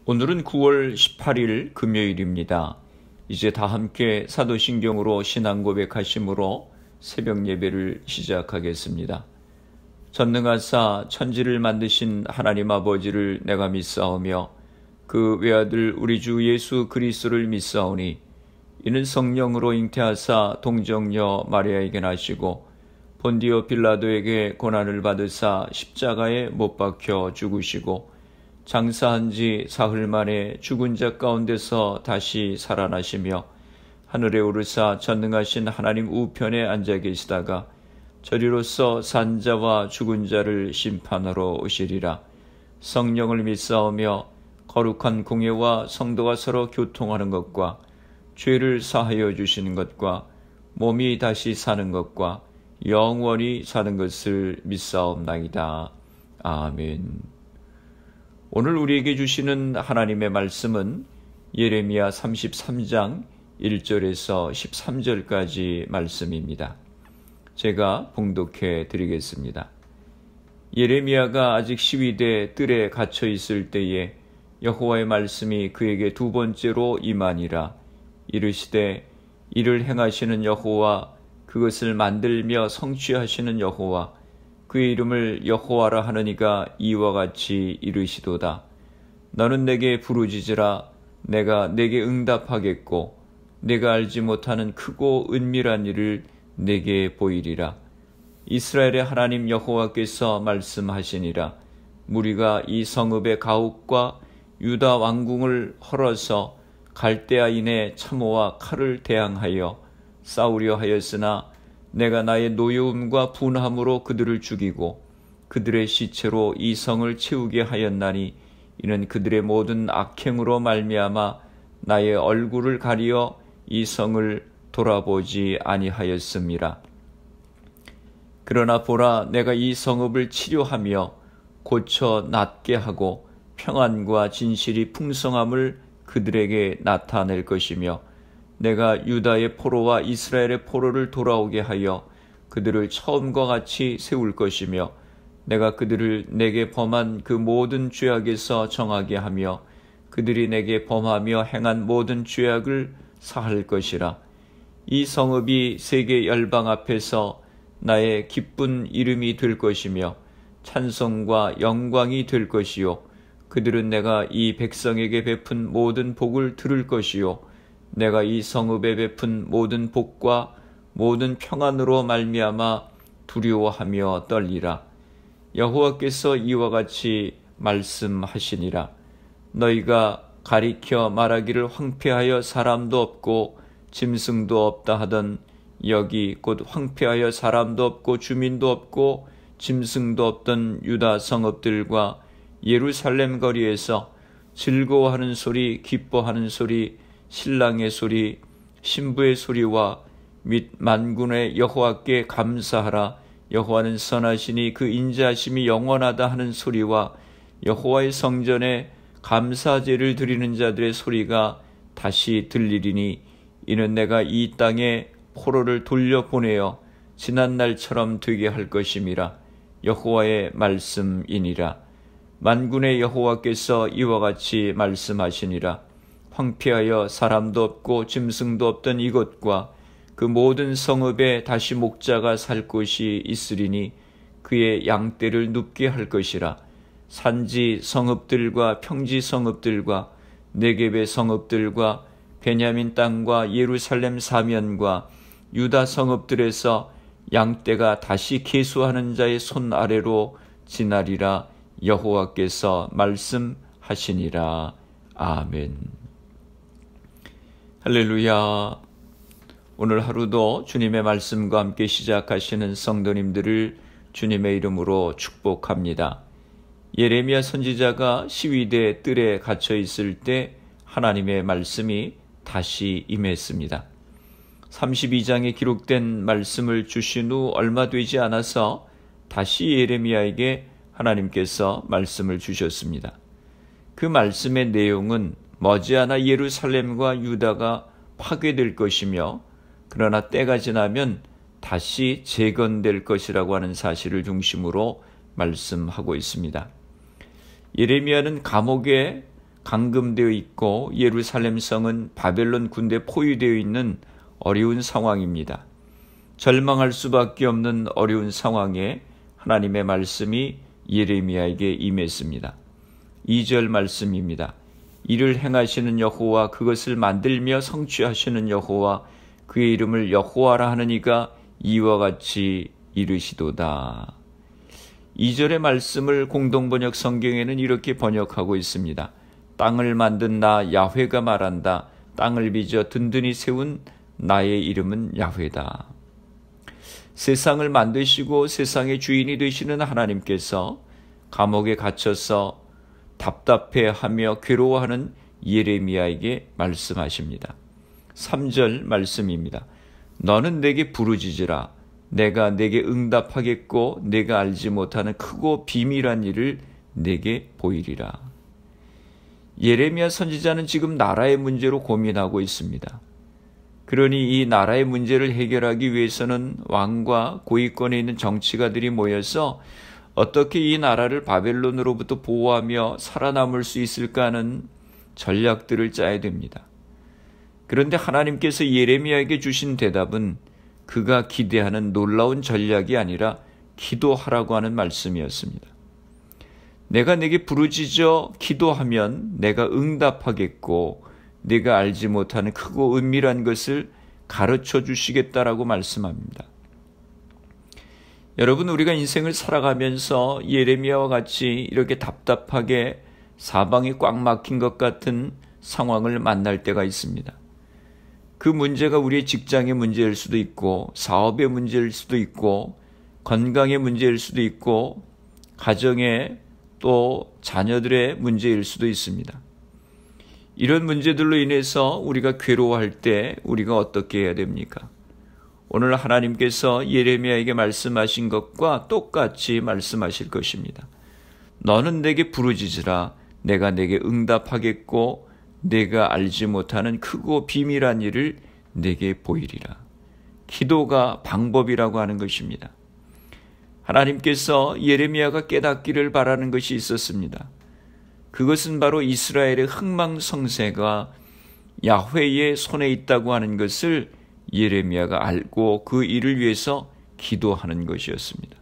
오늘은 9월 18일 금요일입니다. 이제 다 함께 사도신경으로 신앙 고백하심으로 새벽 예배를 시작하겠습니다. 전능하사 천지를 만드신 하나님 아버지를 내가 믿사오며 그 외아들 우리 주 예수 그리스도를 믿사오니 이는 성령으로 잉태하사 동정녀 마리아에게 나시고 본디오 빌라도에게 고난을 받으사 십자가에 못 박혀 죽으시고 장사한 지 사흘 만에 죽은 자 가운데서 다시 살아나시며 하늘에 오르사 전능하신 하나님 우편에 앉아 계시다가 저리로서 산자와 죽은 자를 심판하러 오시리라. 성령을 믿사오며 거룩한 공예와 성도가 서로 교통하는 것과 죄를 사하여 주시는 것과 몸이 다시 사는 것과 영원히 사는 것을 믿사옵나이다. 아멘. 오늘 우리에게 주시는 하나님의 말씀은 예레미야 33장 1절에서 13절까지 말씀입니다. 제가 봉독해 드리겠습니다. 예레미야가 아직 시위대 뜰에 갇혀 있을 때에 여호와의 말씀이 그에게 두 번째로 임하니라. 이르시되 이를 행하시는 여호와, 그것을 만들며 성취하시는 여호와, 그의 이름을 여호와라 하느니가 이와 같이 이르시도다. 너는 내게 부르짖으라. 내가 내게 응답하겠고 내가 알지 못하는 크고 은밀한 일을 내게 보이리라. 이스라엘의 하나님 여호와께서 말씀하시니라. 무리가 이 성읍의 가옥과 유다 왕궁을 헐어서 갈대아인의 참호와 칼을 대항하여 싸우려 하였으나 내가 나의 노여움과 분함으로 그들을 죽이고 그들의 시체로 이 성을 채우게 하였나니 이는 그들의 모든 악행으로 말미암아 나의 얼굴을 가리어 이 성을 돌아보지 아니하였음이라. 그러나 보라, 내가 이 성읍을 치료하며 고쳐 낫게 하고 평안과 진실이 풍성함을 그들에게 나타낼 것이며 내가 유다의 포로와 이스라엘의 포로를 돌아오게 하여 그들을 처음과 같이 세울 것이며 내가 그들을 내게 범한 그 모든 죄악에서 정하게 하며 그들이 내게 범하며 행한 모든 죄악을 사할 것이라. 이 성읍이 세계 열방 앞에서 나의 기쁜 이름이 될 것이며 찬송과 영광이 될 것이요 그들은 내가 이 백성에게 베푼 모든 복을 들을 것이요 내가 이 성읍에 베푼 모든 복과 모든 평안으로 말미암아 두려워하며 떨리라. 여호와께서 이와 같이 말씀하시니라. 너희가 가리켜 말하기를 황폐하여 사람도 없고 짐승도 없다 하던 여기 곧 황폐하여 사람도 없고 주민도 없고 짐승도 없던 유다 성읍들과 예루살렘 거리에서 즐거워하는 소리, 기뻐하는 소리, 신랑의 소리, 신부의 소리와 및 만군의 여호와께 감사하라. 여호와는 선하시니 그 인자하심이 영원하다 하는 소리와 여호와의 성전에 감사제를 드리는 자들의 소리가 다시 들리리니 이는 내가 이 땅에 포로를 돌려보내어 지난 날처럼 되게 할 것임이라. 여호와의 말씀이니라. 만군의 여호와께서 이와 같이 말씀하시니라. 황폐하여 사람도 없고 짐승도 없던 이곳과 그 모든 성읍에 다시 목자가 살 곳이 있으리니 그의 양떼를 눕게 할 것이라. 산지 성읍들과 평지 성읍들과 네겝의 성읍들과 베냐민 땅과 예루살렘 사면과 유다 성읍들에서 양떼가 다시 계수하는 자의 손 아래로 지나리라. 여호와께서 말씀하시니라. 아멘. 할렐루야. 오늘 하루도 주님의 말씀과 함께 시작하시는 성도님들을 주님의 이름으로 축복합니다. 예레미야 선지자가 시위대 뜰에 갇혀 있을 때 하나님의 말씀이 다시 임했습니다. 32장에 기록된 말씀을 주신 후 얼마 되지 않아서 다시 예레미야에게 하나님께서 말씀을 주셨습니다. 그 말씀의 내용은 머지않아 예루살렘과 유다가 파괴될 것이며 그러나 때가 지나면 다시 재건될 것이라고 하는 사실을 중심으로 말씀하고 있습니다. 예레미야는 감옥에 감금되어 있고 예루살렘 성은 바벨론 군대에 포위되어 있는 어려운 상황입니다. 절망할 수밖에 없는 어려운 상황에 하나님의 말씀이 예레미야에게 임했습니다. 2절 말씀입니다. 이를 행하시는 여호와, 그것을 만들며 성취하시는 여호와, 그의 이름을 여호와라 하는 이가 이와 같이 이르시도다. 2절의 말씀을 공동번역 성경에는 이렇게 번역하고 있습니다. 땅을 만든 나 야훼가 말한다. 땅을 빚어 든든히 세운 나의 이름은 야훼다. 세상을 만드시고 세상의 주인이 되시는 하나님께서 감옥에 갇혀서 답답해하며 괴로워하는 예레미야에게 말씀하십니다. 3절 말씀입니다. 너는 내게 부르짖으라. 내가 내게 응답하겠고 내가 알지 못하는 크고 비밀한 일을 내게 보이리라. 예레미야 선지자는 지금 나라의 문제로 고민하고 있습니다. 그러니 이 나라의 문제를 해결하기 위해서는 왕과 고위권에 있는 정치가들이 모여서 어떻게 이 나라를 바벨론으로부터 보호하며 살아남을 수 있을까 하는 전략들을 짜야 됩니다. 그런데 하나님께서 예레미야에게 주신 대답은 그가 기대하는 놀라운 전략이 아니라 기도하라고 하는 말씀이었습니다. 내가 내게 부르짖어 기도하면 내가 응답하겠고 내가 알지 못하는 크고 은밀한 것을 가르쳐 주시겠다라고 말씀합니다. 여러분, 우리가 인생을 살아가면서 예레미야와 같이 이렇게 답답하게 사방이 꽉 막힌 것 같은 상황을 만날 때가 있습니다. 그 문제가 우리의 직장의 문제일 수도 있고 사업의 문제일 수도 있고 건강의 문제일 수도 있고 가정의 또 자녀들의 문제일 수도 있습니다. 이런 문제들로 인해서 우리가 괴로워할 때 우리가 어떻게 해야 됩니까? 오늘 하나님께서 예레미야에게 말씀하신 것과 똑같이 말씀하실 것입니다. 너는 내게 부르짖으라. 내가 내게 응답하겠고 내가 알지 못하는 크고 비밀한 일을 내게 보이리라. 기도가 방법이라고 하는 것입니다. 하나님께서 예레미야가 깨닫기를 바라는 것이 있었습니다. 그것은 바로 이스라엘의 흥망성쇠가 야훼의 손에 있다고 하는 것을 예레미야가 알고 그 일을 위해서 기도하는 것이었습니다.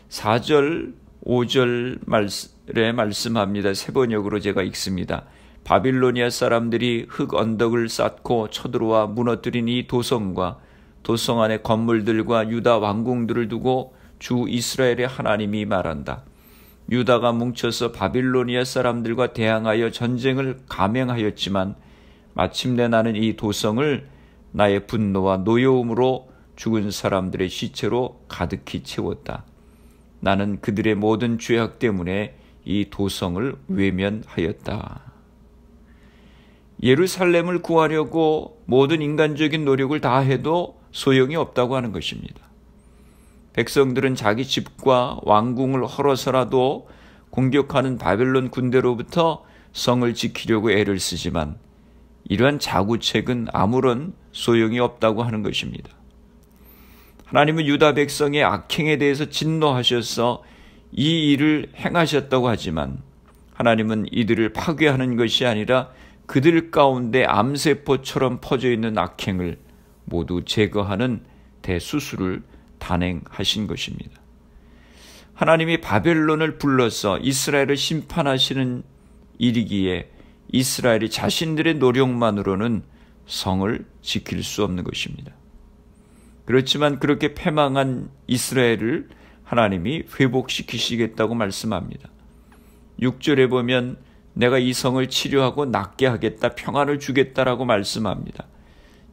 4절, 5절에 말씀합니다. 세 번역으로 제가 읽습니다. 바빌로니아 사람들이 흙 언덕을 쌓고 쳐들어와 무너뜨린 이 도성과 도성 안의 건물들과 유다 왕궁들을 두고 주 이스라엘의 하나님이 말한다. 유다가 뭉쳐서 바빌로니아 사람들과 대항하여 전쟁을 감행하였지만 마침내 나는 이 도성을 나의 분노와 노여움으로 죽은 사람들의 시체로 가득히 채웠다. 나는 그들의 모든 죄악 때문에 이 도성을 외면하였다. 예루살렘을 구하려고 모든 인간적인 노력을 다해도 소용이 없다고 하는 것입니다. 백성들은 자기 집과 왕궁을 헐어서라도 공격하는 바벨론 군대로부터 성을 지키려고 애를 쓰지만 이러한 자구책은 아무런 소용이 없다고 하는 것입니다. 하나님은 유다 백성의 악행에 대해서 진노하셔서 이 일을 행하셨다고 하지만 하나님은 이들을 파괴하는 것이 아니라 그들 가운데 암세포처럼 퍼져 있는 악행을 모두 제거하는 대수술을 단행하신 것입니다. 하나님이 바벨론을 불러서 이스라엘을 심판하시는 일이기에 이스라엘이 자신들의 노력만으로는 성을 지킬 수 없는 것입니다. 그렇지만 그렇게 패망한 이스라엘을 하나님이 회복시키시겠다고 말씀합니다. 6절에 보면 내가 이 성을 치료하고 낫게 하겠다, 평안을 주겠다라고 말씀합니다.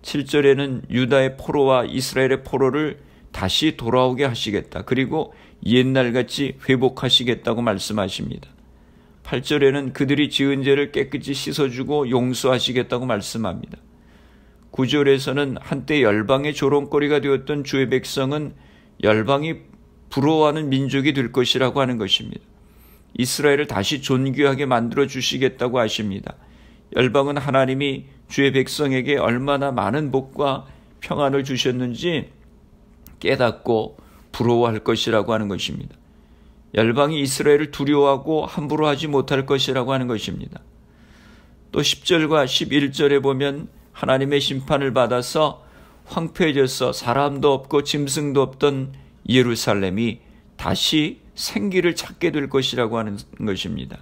7절에는 유다의 포로와 이스라엘의 포로를 다시 돌아오게 하시겠다. 그리고 옛날같이 회복하시겠다고 말씀하십니다. 8절에는 그들이 지은 죄를 깨끗이 씻어주고 용서하시겠다고 말씀합니다. 9절에서는 한때 열방의 조롱거리가 되었던 주의 백성은 열방이 부러워하는 민족이 될 것이라고 하는 것입니다. 이스라엘을 다시 존귀하게 만들어 주시겠다고 하십니다. 열방은 하나님이 주의 백성에게 얼마나 많은 복과 평안을 주셨는지 깨닫고 부러워할 것이라고 하는 것입니다. 열방이 이스라엘을 두려워하고 함부로 하지 못할 것이라고 하는 것입니다. 또 10절과 11절에 보면 하나님의 심판을 받아서 황폐해져서 사람도 없고 짐승도 없던 예루살렘이 다시 생기를 찾게 될 것이라고 하는 것입니다.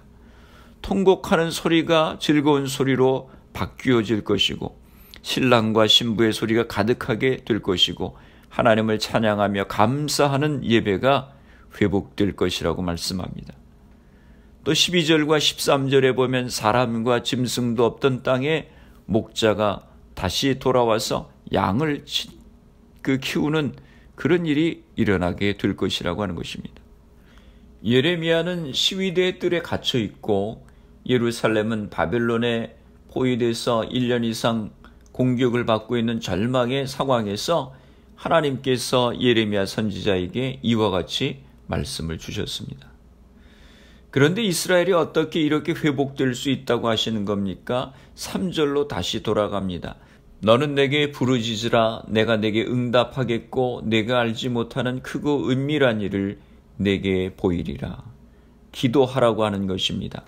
통곡하는 소리가 즐거운 소리로 바뀌어질 것이고 신랑과 신부의 소리가 가득하게 될 것이고 하나님을 찬양하며 감사하는 예배가 회복될 것이라고 말씀합니다. 또 12절과 13절에 보면 사람과 짐승도 없던 땅에 목자가 다시 돌아와서 양을 키우는 그런 일이 일어나게 될 것이라고 하는 것입니다. 예레미야는 시위대의 뜰에 갇혀 있고 예루살렘은 바벨론에 포위돼서 1년 이상 공격을 받고 있는 절망의 상황에서 하나님께서 예레미야 선지자에게 이와 같이 말씀을 주셨습니다. 그런데 이스라엘이 어떻게 이렇게 회복될 수 있다고 하시는 겁니까? 3절로 다시 돌아갑니다. 너는 내게 부르짖으라. 내가 내게 응답하겠고 내가 알지 못하는 크고 은밀한 일을 내게 보이리라. 기도하라고 하는 것입니다.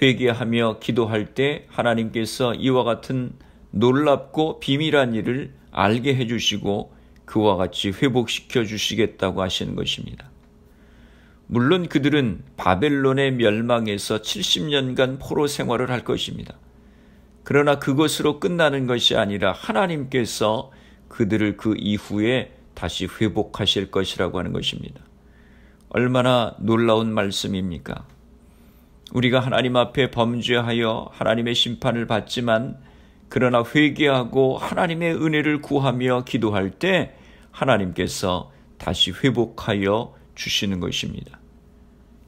회개하며 기도할 때 하나님께서 이와 같은 놀랍고 비밀한 일을 알게 해주시고 그와 같이 회복시켜 주시겠다고 하시는 것입니다. 물론 그들은 바벨론의 멸망에서 70년간 포로 생활을 할 것입니다. 그러나 그것으로 끝나는 것이 아니라 하나님께서 그들을 그 이후에 다시 회복하실 것이라고 하는 것입니다. 얼마나 놀라운 말씀입니까? 우리가 하나님 앞에 범죄하여 하나님의 심판을 받지만 그러나 회개하고 하나님의 은혜를 구하며 기도할 때 하나님께서 다시 회복하여 주시는 것입니다.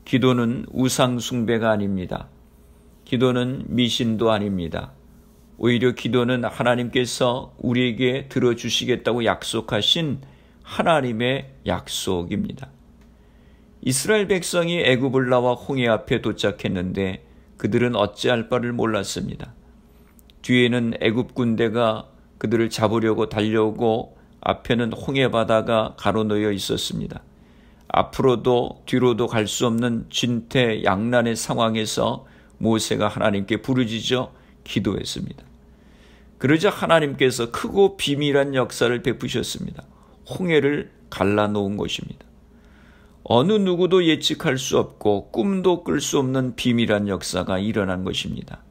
기도는 우상 숭배가 아닙니다. 기도는 미신도 아닙니다. 오히려 기도는 하나님께서 우리에게 들어주시겠다고 약속하신 하나님의 약속입니다. 이스라엘 백성이 애굽을 나와 홍해 앞에 도착했는데 그들은 어찌할 바를 몰랐습니다. 뒤에는 애굽 군대가 그들을 잡으려고 달려오고 앞에는 홍해 바다가 가로놓여 있었습니다. 앞으로도 뒤로도 갈 수 없는 진퇴양난의 상황에서 모세가 하나님께 부르짖어 기도했습니다. 그러자 하나님께서 크고 비밀한 역사를 베푸셨습니다. 홍해를 갈라놓은 것입니다. 어느 누구도 예측할 수 없고 꿈도 꿀 수 없는 비밀한 역사가 일어난 것입니다.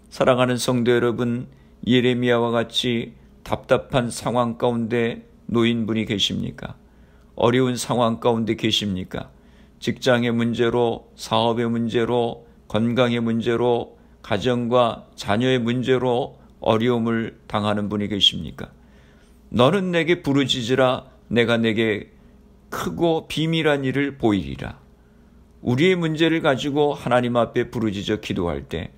사랑하는 성도 여러분, 예레미야와 같이 답답한 상황 가운데 놓인 분이 계십니까? 어려운 상황 가운데 계십니까? 직장의 문제로, 사업의 문제로, 건강의 문제로, 가정과 자녀의 문제로 어려움을 당하는 분이 계십니까? 너는 내게 부르짖으라. 내가 내게 크고 비밀한 일을 보이리라. 우리의 문제를 가지고 하나님 앞에 부르짖어 기도할 때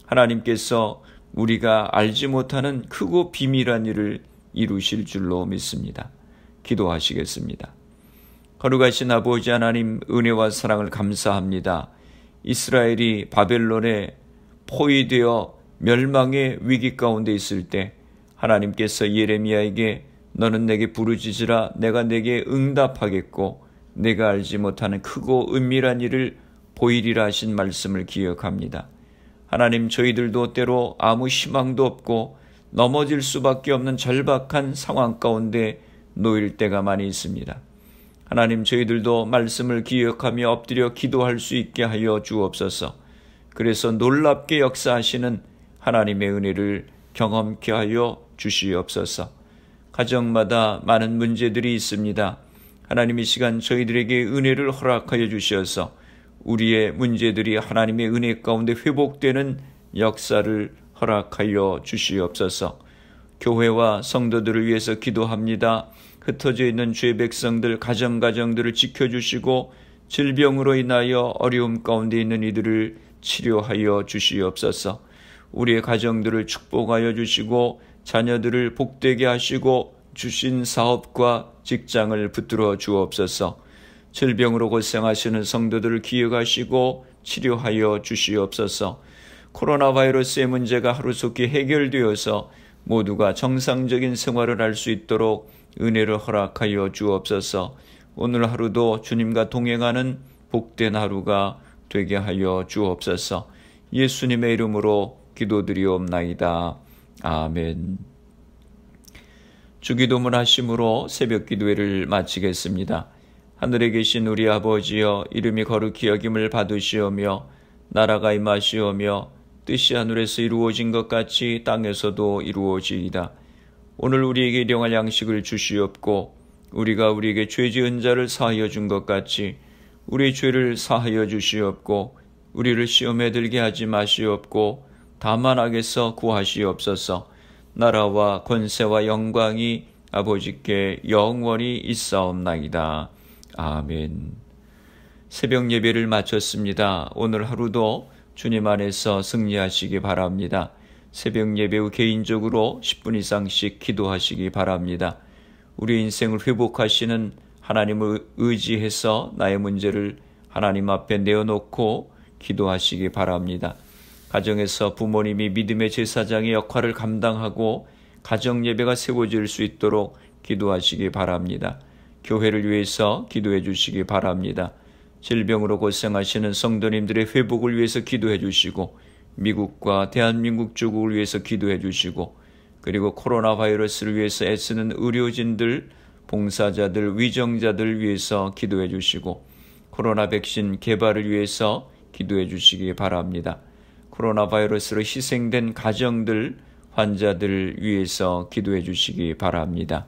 하나님께서 우리가 알지 못하는 크고 비밀한 일을 이루실 줄로 믿습니다. 기도하시겠습니다. 거룩하신 아버지 하나님, 은혜와 사랑을 감사합니다. 이스라엘이 바벨론에 포위되어 멸망의 위기 가운데 있을 때 하나님께서 예레미야에게 너는 내게 부르짖으라. 내가 내게 응답하겠고 내가 알지 못하는 크고 은밀한 일을 보이리라 하신 말씀을 기억합니다. 하나님, 저희들도 때로 아무 희망도 없고 넘어질 수밖에 없는 절박한 상황 가운데 놓일 때가 많이 있습니다. 하나님, 저희들도 말씀을 기억하며 엎드려 기도할 수 있게 하여 주옵소서. 그래서 놀랍게 역사하시는 하나님의 은혜를 경험케 하여 주시옵소서. 가정마다 많은 문제들이 있습니다. 하나님, 이 시간 저희들에게 은혜를 허락하여 주셔서 우리의 문제들이 하나님의 은혜 가운데 회복되는 역사를 허락하여 주시옵소서. 교회와 성도들을 위해서 기도합니다. 흩어져 있는 주의 백성들, 가정들을 지켜주시고 질병으로 인하여 어려움 가운데 있는 이들을 치료하여 주시옵소서. 우리의 가정들을 축복하여 주시고 자녀들을 복되게 하시고 주신 사업과 직장을 붙들어 주옵소서. 질병으로 고생하시는 성도들을 기억하시고 치료하여 주시옵소서. 코로나 바이러스의 문제가 하루속히 해결되어서 모두가 정상적인 생활을 할 수 있도록 은혜를 허락하여 주옵소서. 오늘 하루도 주님과 동행하는 복된 하루가 되게 하여 주옵소서. 예수님의 이름으로 기도드리옵나이다. 아멘. 주기도문 하심으로 새벽 기도회를 마치겠습니다. 하늘에 계신 우리 아버지여, 이름이 거룩히 여김을 받으시오며 나라가 임하시오며 뜻이 하늘에서 이루어진 것 같이 땅에서도 이루어지이다. 오늘 우리에게 일용할 양식을 주시옵고 우리가 우리에게 죄 지은 자를 사하여 준 것 같이 우리 죄를 사하여 주시옵고 우리를 시험에 들게 하지 마시옵고 다만 악에서 구하시옵소서. 나라와 권세와 영광이 아버지께 영원히 있사옵나이다. 아멘. 새벽 예배를 마쳤습니다. 오늘 하루도 주님 안에서 승리하시기 바랍니다. 새벽 예배 후 개인적으로 10분 이상씩 기도하시기 바랍니다. 우리 인생을 회복하시는 하나님을 의지해서 나의 문제를 하나님 앞에 내어놓고 기도하시기 바랍니다. 가정에서 부모님이 믿음의 제사장의 역할을 감당하고 가정 예배가 세워질 수 있도록 기도하시기 바랍니다. 교회를 위해서 기도해 주시기 바랍니다. 질병으로 고생하시는 성도님들의 회복을 위해서 기도해 주시고 미국과 대한민국 조국을 위해서 기도해 주시고 그리고 코로나 바이러스를 위해서 애쓰는 의료진들, 봉사자들, 위정자들 위해서 기도해 주시고 코로나 백신 개발을 위해서 기도해 주시기 바랍니다. 코로나 바이러스로 희생된 가정들, 환자들 위해서 기도해 주시기 바랍니다.